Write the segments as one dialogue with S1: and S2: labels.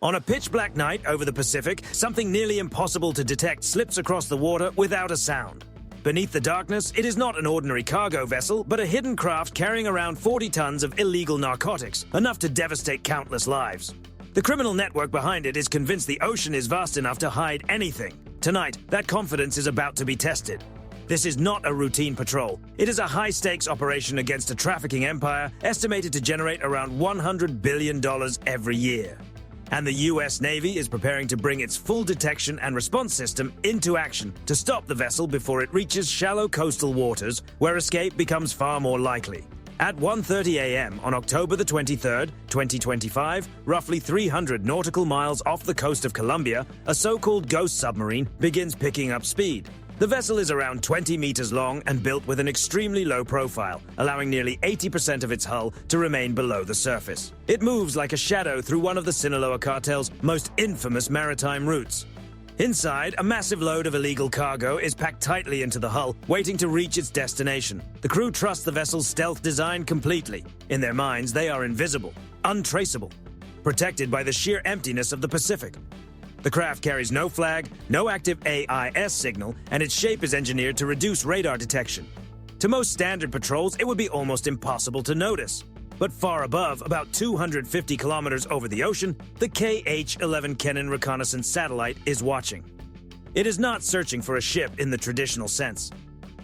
S1: On a pitch-black night over the Pacific, something nearly impossible to detect slips across the water without a sound. Beneath the darkness, it is not an ordinary cargo vessel, but a hidden craft carrying around 40 tons of illegal narcotics, enough to devastate countless lives. The criminal network behind it is convinced the ocean is vast enough to hide anything. Tonight, that confidence is about to be tested. This is not a routine patrol. It is a high-stakes operation against a trafficking empire estimated to generate around $100 billion every year. And the US Navy is preparing to bring its full detection and response system into action to stop the vessel before it reaches shallow coastal waters, where escape becomes far more likely. At 1:30 a.m. on October the 23rd, 2025, roughly 300 nautical miles off the coast of Colombia, a so-called ghost submarine begins picking up speed. The vessel is around 20 meters long and built with an extremely low profile, allowing nearly 80% of its hull to remain below the surface. It moves like a shadow through one of the Sinaloa cartel's most infamous maritime routes. Inside, a massive load of illegal cargo is packed tightly into the hull, waiting to reach its destination. The crew trust the vessel's stealth design completely. In their minds, they are invisible, untraceable, protected by the sheer emptiness of the Pacific. The craft carries no flag, no active AIS signal, and its shape is engineered to reduce radar detection. To most standard patrols, it would be almost impossible to notice. But far above, about 250 kilometers over the ocean, the KH-11 Kennan reconnaissance satellite is watching. It is not searching for a ship in the traditional sense.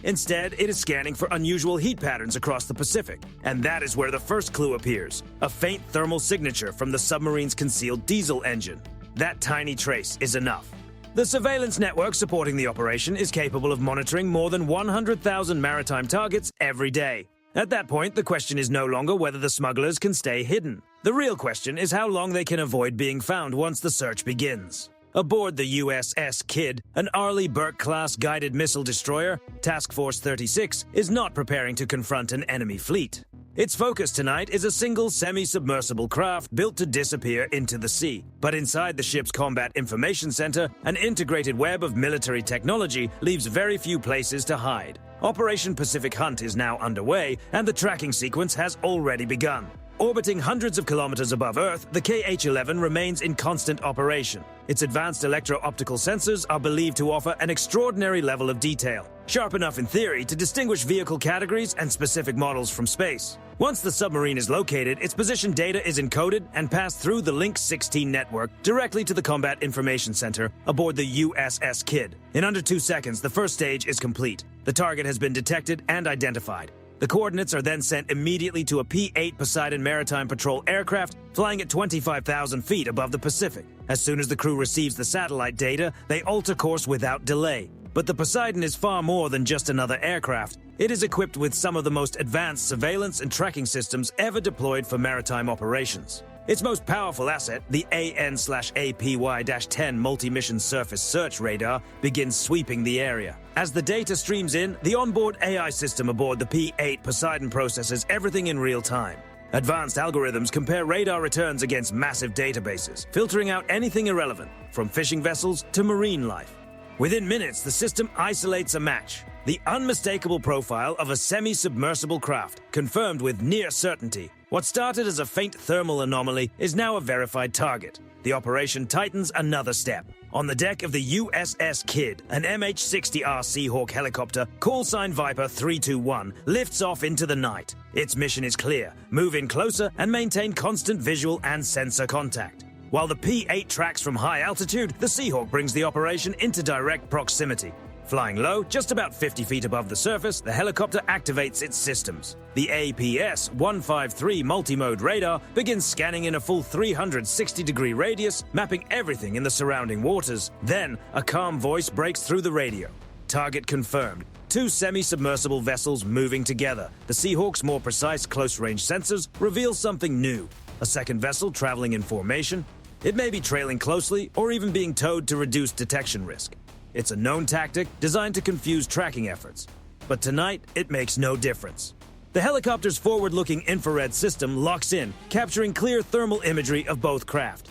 S1: Instead, it is scanning for unusual heat patterns across the Pacific, and that is where the first clue appears, a faint thermal signature from the submarine's concealed diesel engine. That tiny trace is enough. The surveillance network supporting the operation is capable of monitoring more than 100,000 maritime targets every day. At that point, the question is no longer whether the smugglers can stay hidden. The real question is how long they can avoid being found once the search begins. Aboard the USS Kidd, an Arleigh Burke-class guided missile destroyer, Task Force 36 is not preparing to confront an enemy fleet. Its focus tonight is a single semi-submersible craft built to disappear into the sea. But inside the ship's combat information center, an integrated web of military technology leaves very few places to hide. Operation Pacific Hunt is now underway, and the tracking sequence has already begun. Orbiting hundreds of kilometers above Earth, the KH-11 remains in constant operation. Its advanced electro-optical sensors are believed to offer an extraordinary level of detail, sharp enough in theory to distinguish vehicle categories and specific models from space. Once the submarine is located, its position data is encoded and passed through the Link 16 network directly to the Combat Information Center aboard the USS Kidd. In under 2 seconds, the first stage is complete. The target has been detected and identified. The coordinates are then sent immediately to a P-8 Poseidon Maritime Patrol aircraft flying at 25,000 feet above the Pacific. As soon as the crew receives the satellite data, they alter course without delay. But the Poseidon is far more than just another aircraft. It is equipped with some of the most advanced surveillance and tracking systems ever deployed for maritime operations. Its most powerful asset, the AN/APY-10 multi-mission surface search radar, begins sweeping the area. As the data streams in, the onboard AI system aboard the P-8 Poseidon processes everything in real time. Advanced algorithms compare radar returns against massive databases, filtering out anything irrelevant, from fishing vessels to marine life. Within minutes, the system isolates a match. The unmistakable profile of a semi-submersible craft, confirmed with near certainty. What started as a faint thermal anomaly is now a verified target. The operation tightens another step. On the deck of the USS Kidd, an MH-60R Seahawk helicopter, callsign Viper 321, lifts off into the night. Its mission is clear: move in closer and maintain constant visual and sensor contact. While the P-8 tracks from high altitude, the Seahawk brings the operation into direct proximity. Flying low, just about 50 feet above the surface, the helicopter activates its systems. The APS-153 multi-mode radar begins scanning in a full 360-degree radius, mapping everything in the surrounding waters. Then, a calm voice breaks through the radio. Target confirmed. 2 semi-submersible vessels moving together. The Seahawk's more precise close-range sensors reveal something new. A second vessel traveling in formation. It may be trailing closely or even being towed to reduce detection risk. It's a known tactic designed to confuse tracking efforts. But tonight, it makes no difference. The helicopter's forward-looking infrared system locks in, capturing clear thermal imagery of both craft.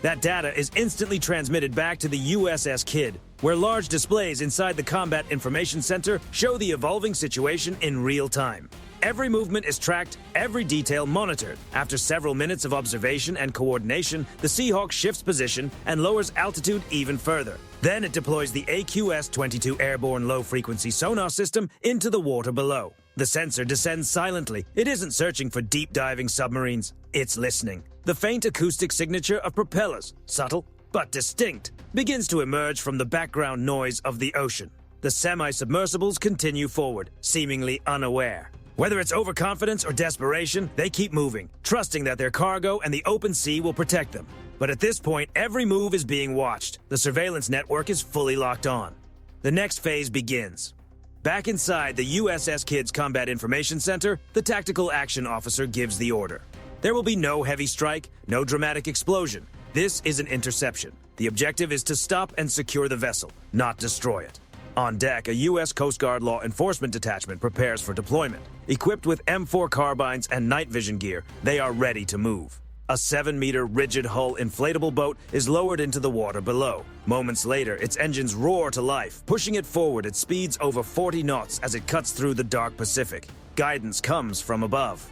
S1: That data is instantly transmitted back to the USS Kidd, where large displays inside the Combat Information Center show the evolving situation in real time. every movement is tracked, every detail monitored. After several minutes of observation and coordination, the Seahawk shifts position and lowers altitude even further. Then it deploys the AQS-22 airborne low-frequency sonar system into the water below. The sensor descends silently. It isn't searching for deep-diving submarines. It's listening. The faint acoustic signature of propellers, subtle but distinct, begins to emerge from the background noise of the ocean. The semi-submersibles continue forward, seemingly unaware. Whether it's overconfidence or desperation, they keep moving, trusting that their cargo and the open sea will protect them. But at this point, every move is being watched. The surveillance network is fully locked on. The next phase begins. Back inside the USS Kidd's Combat Information Center, the Tactical Action Officer gives the order. There will be no heavy strike, no dramatic explosion. This is an interception. The objective is to stop and secure the vessel, not destroy it. On deck, a U.S. Coast Guard law enforcement detachment prepares for deployment. Equipped with M4 carbines and night vision gear, they are ready to move. A 7-meter rigid hull inflatable boat is lowered into the water below. Moments later, its engines roar to life, pushing it forward at speeds over 40 knots as it cuts through the dark Pacific. Guidance comes from above.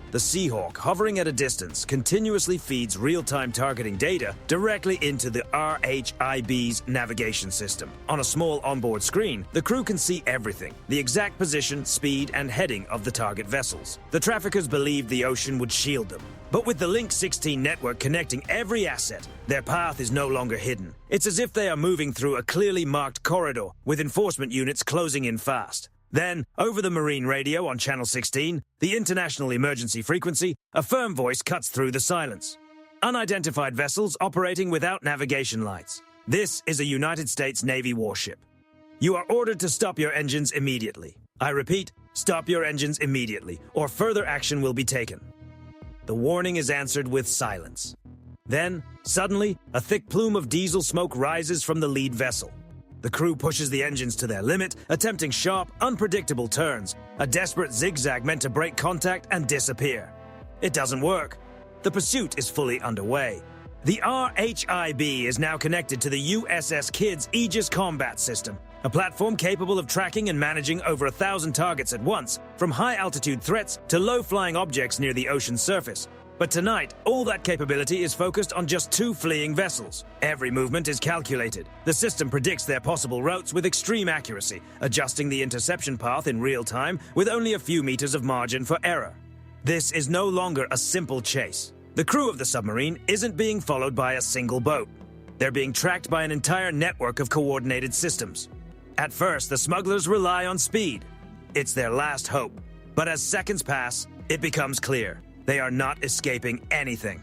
S1: The Seahawk, hovering at a distance, continuously feeds real-time targeting data directly into the RHIB's navigation system. On a small onboard screen, the crew can see everything: the exact position, speed, and heading of the target vessels. The traffickers believed the ocean would shield them. But with the Link 16 network connecting every asset, their path is no longer hidden. It's as if they are moving through a clearly marked corridor, with enforcement units closing in fast. Then, over the marine radio on Channel 16, the international emergency frequency, a firm voice cuts through the silence. Unidentified vessels operating without navigation lights. This is a United States Navy warship. You are ordered to stop your engines immediately. I repeat, stop your engines immediately, or further action will be taken. The warning is answered with silence. Then, suddenly, a thick plume of diesel smoke rises from the lead vessel. The crew pushes the engines to their limit, attempting sharp, unpredictable turns, a desperate zigzag meant to break contact and disappear. It doesn't work. The pursuit is fully underway. The RHIB is now connected to the USS Kidd's Aegis combat system, a platform capable of tracking and managing over 1,000 targets at once, from high-altitude threats to low-flying objects near the ocean's surface. But tonight, all that capability is focused on just 2 fleeing vessels. Every movement is calculated. The system predicts their possible routes with extreme accuracy, adjusting the interception path in real time with only a few meters of margin for error. This is no longer a simple chase. The crew of the submarine isn't being followed by a single boat. They're being tracked by an entire network of coordinated systems. At first, the smugglers rely on speed. It's their last hope. But as seconds pass, it becomes clear. They are not escaping anything.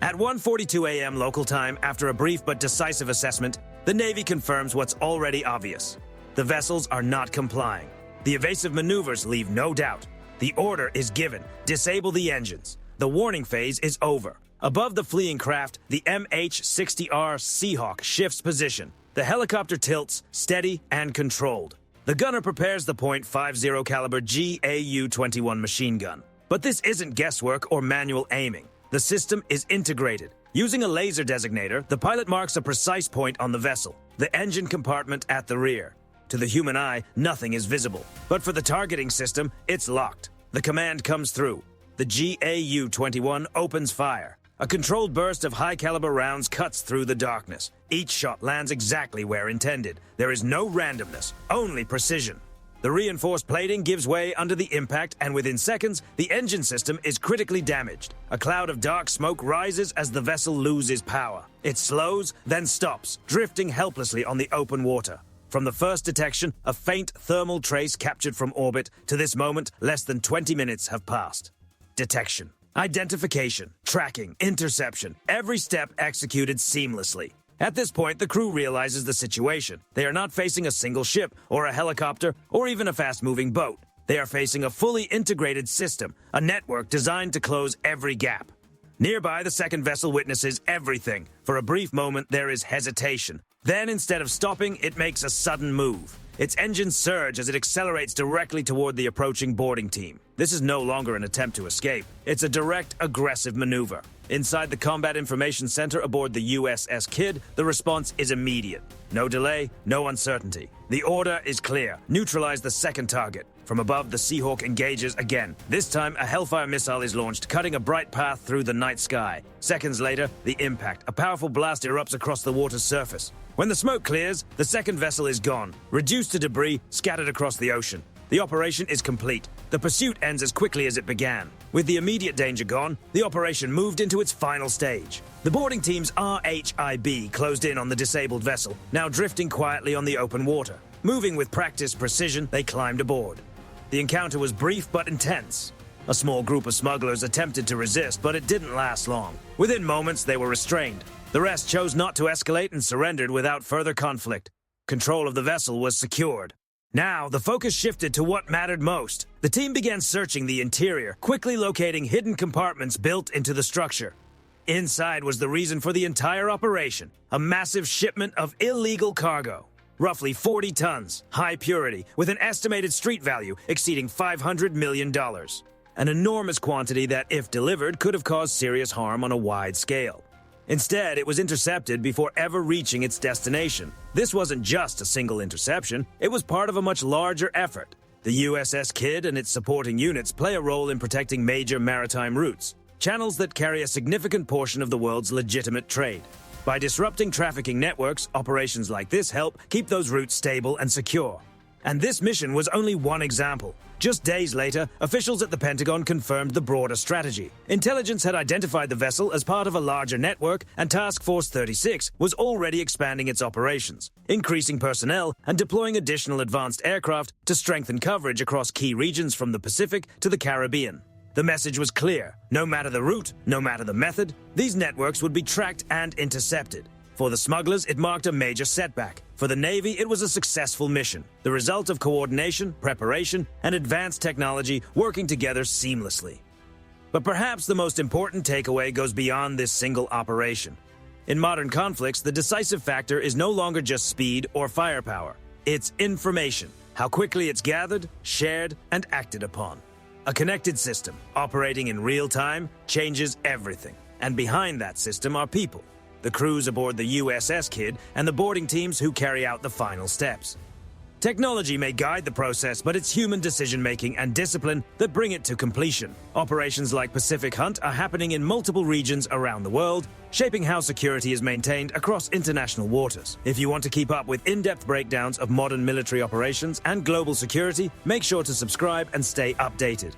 S1: At 1:42 a.m. local time, after a brief but decisive assessment, the Navy confirms what's already obvious. The vessels are not complying. The evasive maneuvers leave no doubt. The order is given: disable the engines. The warning phase is over. Above the fleeing craft, the MH-60R Seahawk shifts position. The helicopter tilts, steady and controlled. The gunner prepares the .50 caliber GAU-21 machine gun. But this isn't guesswork or manual aiming. The system is integrated. Using a laser designator, the pilot marks a precise point on the vessel, the engine compartment at the rear. To the human eye, nothing is visible. But for the targeting system, it's locked. The command comes through. The GAU-21 opens fire. A controlled burst of high-caliber rounds cuts through the darkness. Each shot lands exactly where intended. There is no randomness, only precision. The reinforced plating gives way under the impact, and within seconds, the engine system is critically damaged. A cloud of dark smoke rises as the vessel loses power. It slows, then stops, drifting helplessly on the open water. From the first detection, a faint thermal trace captured from orbit, to this moment, less than 20 minutes have passed. Detection, identification, tracking, interception, every step executed seamlessly. At this point, the crew realizes the situation. They are not facing a single ship, or a helicopter, or even a fast-moving boat. They are facing a fully integrated system, a network designed to close every gap. Nearby, the second vessel witnesses everything. For a brief moment, there is hesitation. Then, instead of stopping, it makes a sudden move. Its engines surge as it accelerates directly toward the approaching boarding team. This is no longer an attempt to escape. It's a direct, aggressive maneuver. Inside the Combat Information Center aboard the USS Kidd, the response is immediate. No delay, no uncertainty. The order is clear. Neutralize the second target. From above, the Seahawk engages again. This time, a Hellfire missile is launched, cutting a bright path through the night sky. Seconds later, the impact. A powerful blast erupts across the water's surface. When the smoke clears, the second vessel is gone, reduced to debris, scattered across the ocean. The operation is complete. The pursuit ends as quickly as it began. With the immediate danger gone, the operation moved into its final stage. The boarding team's RHIB closed in on the disabled vessel, now drifting quietly on the open water. Moving with practiced precision, they climbed aboard. The encounter was brief but intense. A small group of smugglers attempted to resist, but it didn't last long. Within moments, they were restrained. The rest chose not to escalate and surrendered without further conflict. Control of the vessel was secured. Now, the focus shifted to what mattered most. The team began searching the interior, quickly locating hidden compartments built into the structure. Inside was the reason for the entire operation, a massive shipment of illegal cargo. Roughly 40 tons, high purity, with an estimated street value exceeding $500 million. An enormous quantity that, if delivered, could have caused serious harm on a wide scale. Instead, it was intercepted before ever reaching its destination. This wasn't just a single interception, it was part of a much larger effort. The USS Kidd and its supporting units play a role in protecting major maritime routes, channels that carry a significant portion of the world's legitimate trade. By disrupting trafficking networks, operations like this help keep those routes stable and secure. And this mission was only one example. Just days later, officials at the Pentagon confirmed the broader strategy. Intelligence had identified the vessel as part of a larger network, and Task Force 36 was already expanding its operations, increasing personnel and deploying additional advanced aircraft to strengthen coverage across key regions from the Pacific to the Caribbean. The message was clear. No matter the route, no matter the method, these networks would be tracked and intercepted. For the smugglers, it marked a major setback. For the Navy, it was a successful mission, the result of coordination, preparation, and advanced technology working together seamlessly. But perhaps the most important takeaway goes beyond this single operation. In modern conflicts, the decisive factor is no longer just speed or firepower. It's information, how quickly it's gathered, shared, and acted upon. A connected system, operating in real time, changes everything. And behind that system are people. The crews aboard the USS Kidd and the boarding teams who carry out the final steps. Technology may guide the process, but it's human decision-making and discipline that bring it to completion. Operations like Pacific Hunt are happening in multiple regions around the world, shaping how security is maintained across international waters. If you want to keep up with in-depth breakdowns of modern military operations and global security, make sure to subscribe and stay updated.